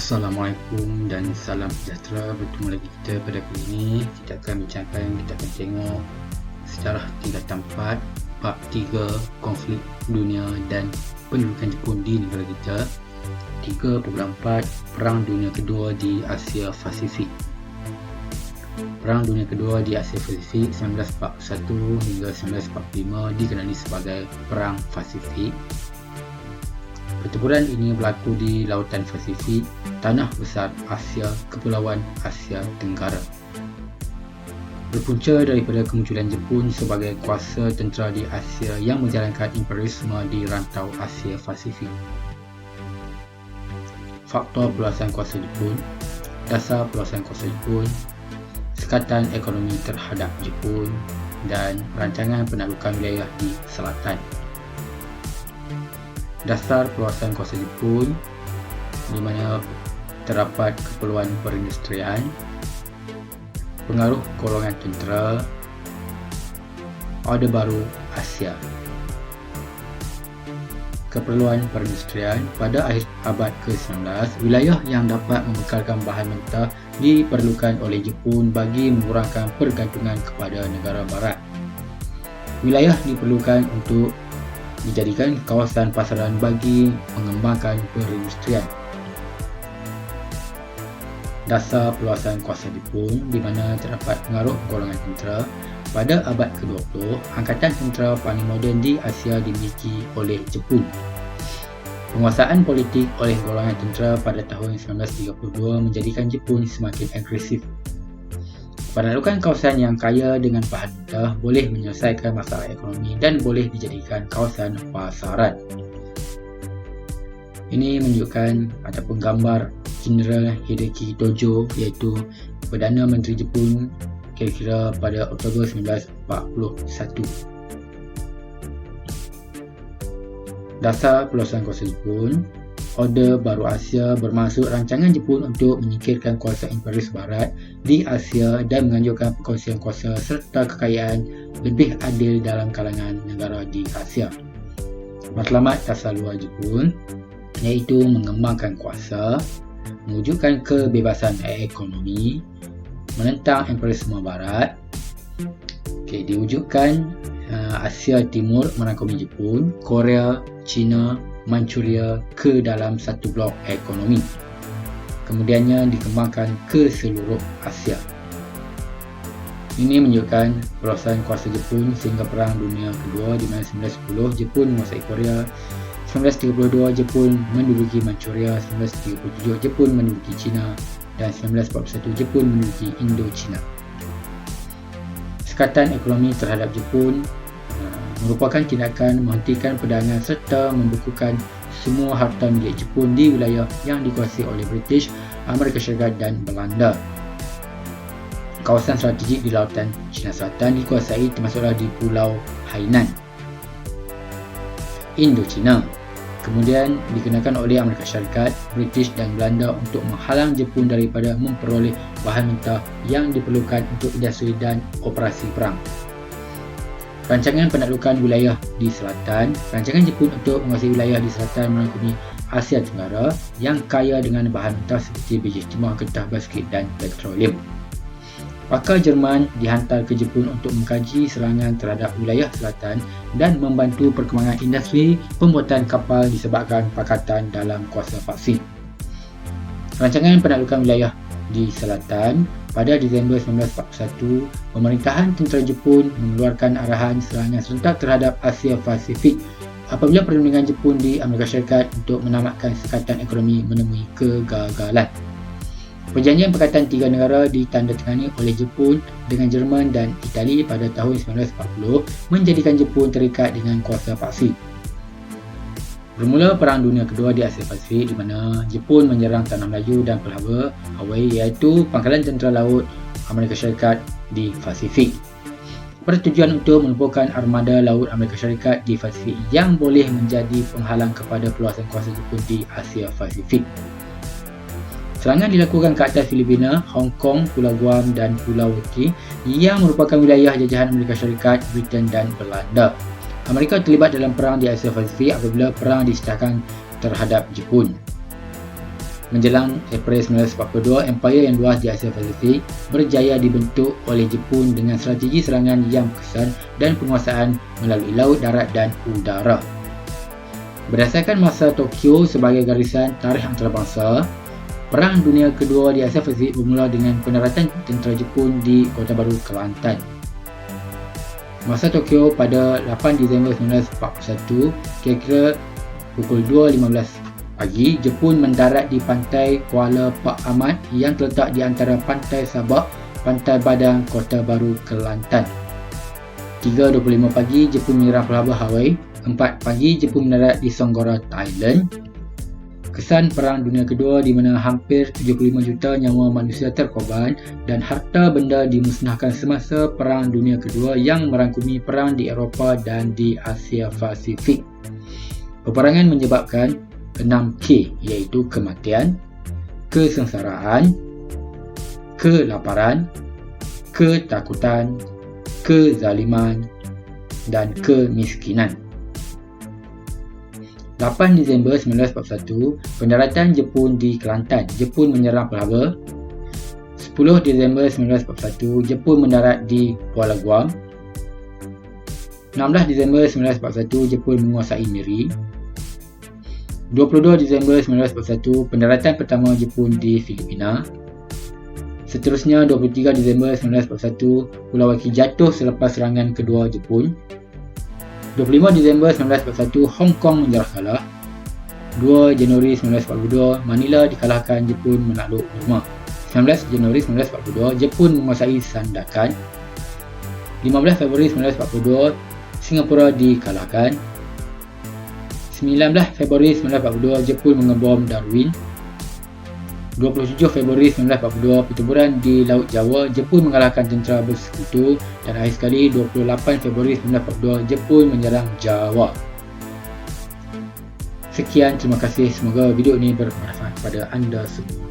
Assalamualaikum dan salam sejahtera. Bertemu lagi kita pada kali ini. Kita akan bincangkan, kita akan tengok sejarah tingkatan 4 bab 3 konflik dunia dan pendudukan Jepun di negara kita. 3.4 Perang Dunia Kedua di Asia Pasifik. Perang Dunia Kedua di Asia Pasifik 1941 hingga 1945 dikenali sebagai Perang Pasifik. Pertempuran ini berlaku di Lautan Pasifik, Tanah Besar Asia, Kepulauan Asia Tenggara. Berpunca daripada kemunculan Jepun sebagai kuasa tentera di Asia yang menjalankan imperialisme di rantau Asia Pasifik. Faktor perluasan kuasa Jepun, dasar perluasan kuasa Jepun, sekatan ekonomi terhadap Jepun, dan rancangan penaklukan wilayah di selatan. Dasar perluasan kuasa Jepun, di mana terdapat keperluan perindustrian, pengaruh golongan tentera, Orde Baru Asia. Keperluan perindustrian pada akhir abad ke-19, wilayah yang dapat membekalkan bahan mentah diperlukan oleh Jepun bagi mengurangkan pergantungan kepada negara barat. Wilayah diperlukan untuk dijadikan kawasan pasaran bagi mengembangkan perindustrian. Dasar perluasan kuasa Jepun, di mana terdapat pengaruh golongan tentera. Pada abad ke-20, angkatan tentera paling moden di Asia dimiliki oleh Jepun. Penguasaan politik oleh golongan tentera pada tahun 1932 menjadikan Jepun semakin agresif. Penaklukan kawasan yang kaya dengan bahan mentah boleh menyelesaikan masalah ekonomi dan boleh dijadikan kawasan pasaran. Ini menunjukkan ataupun gambar Jeneral Hideki Tojo, iaitu Perdana Menteri Jepun kira-kira pada Oktober 1941. Dasar perluasan kuasa Jepun. Orde Baru Asia bermaksud rancangan Jepun untuk menyingkirkan kuasa imperialis barat di Asia dan menganjurkan perkongsian kuasa serta kekayaan lebih adil dalam kalangan negara di Asia. Matlamat dasar luar Jepun iaitu mengembangkan kuasa, mewujudkan kebebasan ekonomi, menentang imperialisme barat. Diwujudkan Asia Timur merangkumi Jepun, Korea, China, Manchuria ke dalam satu blok ekonomi. Kemudiannya dikembangkan ke seluruh Asia. Ini menunjukkan perluasan kuasa Jepun sehingga Perang Dunia Kedua, di mana 1910 Jepun menguasai Korea, 1932 Jepun menduduki Manchuria, 1937 Jepun menduduki China, dan 1941 Jepun menduduki Indochina. Sekatan ekonomi terhadap Jepun merupakan tindakan menghentikan perdagangan serta membekukan semua harta milik Jepun di wilayah yang dikuasai oleh British, Amerika Syarikat dan Belanda. Kawasan strategik di Lautan Cina Selatan dikuasai termasuklah di Pulau Hainan. Indochina kemudian dikenakan oleh Amerika Syarikat, British dan Belanda untuk menghalang Jepun daripada memperoleh bahan mentah yang diperlukan untuk industri dan operasi perang. Rancangan penaklukan wilayah di selatan. Rancangan Jepun untuk menguasai wilayah di selatan merangkumi Asia Tenggara yang kaya dengan bahan mentah seperti biji timah, getah, bauxit dan petroleum. Pakar Jerman dihantar ke Jepun untuk mengkaji serangan terhadap wilayah selatan dan membantu perkembangan industri pembuatan kapal disebabkan pakatan dalam kuasa paksi. Rancangan penaklukan wilayah di selatan. Pada Disember 1941, pemerintahan tentera Jepun mengeluarkan arahan serangan serentak terhadap Asia Pasifik apabila perundingan Jepun di Amerika Syarikat untuk menamatkan sekatan ekonomi menemui kegagalan. Perjanjian Perkatan Tiga Negara ditandatangani oleh Jepun dengan Jerman dan Itali pada tahun 1940 menjadikan Jepun terikat dengan kuasa paksi. Bermula Perang Dunia Kedua di Asia Pasifik, di mana Jepun menyerang Tanah Melayu dan Pearl Harbor, Hawaii, iaitu pangkalan tentera laut Amerika Syarikat di Pasifik. Bertujuan untuk melumpuhkan armada laut Amerika Syarikat di Pasifik yang boleh menjadi penghalang kepada perluasan kuasa Jepun di Asia Pasifik. Serangan dilakukan ke atas Filipina, Hong Kong, Pulau Guam dan Pulau Wiki yang merupakan wilayah jajahan Amerika Syarikat, Britain dan Belanda. Amerika terlibat dalam perang di Asia Pasifik apabila perang disahkan terhadap Jepun. Menjelang April 1942, empayar yang luas di Asia Pasifik berjaya dibentuk oleh Jepun dengan strategi serangan yang berkesan dan penguasaan melalui laut, darat dan udara. Berdasarkan masa Tokyo sebagai garisan tarikh antarabangsa, Perang Dunia Kedua di Asia Pasifik bermula dengan pendaratan tentera Jepun di Kota Baru, Kelantan. Masa Tokyo pada 8 Disember 1941, kira-kira pukul 2.15 pagi, Jepun mendarat di pantai Kuala Pak Ahmad yang terletak di antara Pantai Sabah, Pantai Badang, Kota Baru, Kelantan. 3.25 pagi, Jepun menyerang Pelabuhan Hawaii. 4 pagi, Jepun mendarat di Songgora, Thailand. Kesan Perang Dunia Kedua di mana hampir 75 juta nyawa manusia terkorban dan harta benda dimusnahkan semasa Perang Dunia Kedua yang merangkumi perang di Eropah dan di Asia Pasifik. Peperangan menyebabkan 6K, iaitu kematian, kesengsaraan, kelaparan, ketakutan, kezaliman dan kemiskinan. 8 Disember 1941, pendaratan Jepun di Kelantan. Jepun menyerang Pelaba. 10 Disember 1941, Jepun mendarat di Kuala Guam. 16 Disember 1941, Jepun menguasai Miri. 22 Disember 1941, pendaratan pertama Jepun di Filipina. Seterusnya 23 Disember 1941, Pulau Waki jatuh selepas serangan kedua Jepun. 25 Disember 1941, Hong Kong menjarah kalah. 2 Januari 1942, Manila dikalahkan Jepun menakluk Burma. 19 Januari 1942, Jepun menguasai Sandakan. 15 Februari 1942, Singapura dikalahkan. 19 Februari 1942, Jepun mengebom Darwin. 27 Februari 1942, pertempuran di Laut Jawa, Jepun mengalahkan tentera bersekutu. Dan akhir sekali 28 Februari 1942, Jepun menyerang Jawa. Sekian, terima kasih. Semoga video ini bermanfaat kepada anda semua.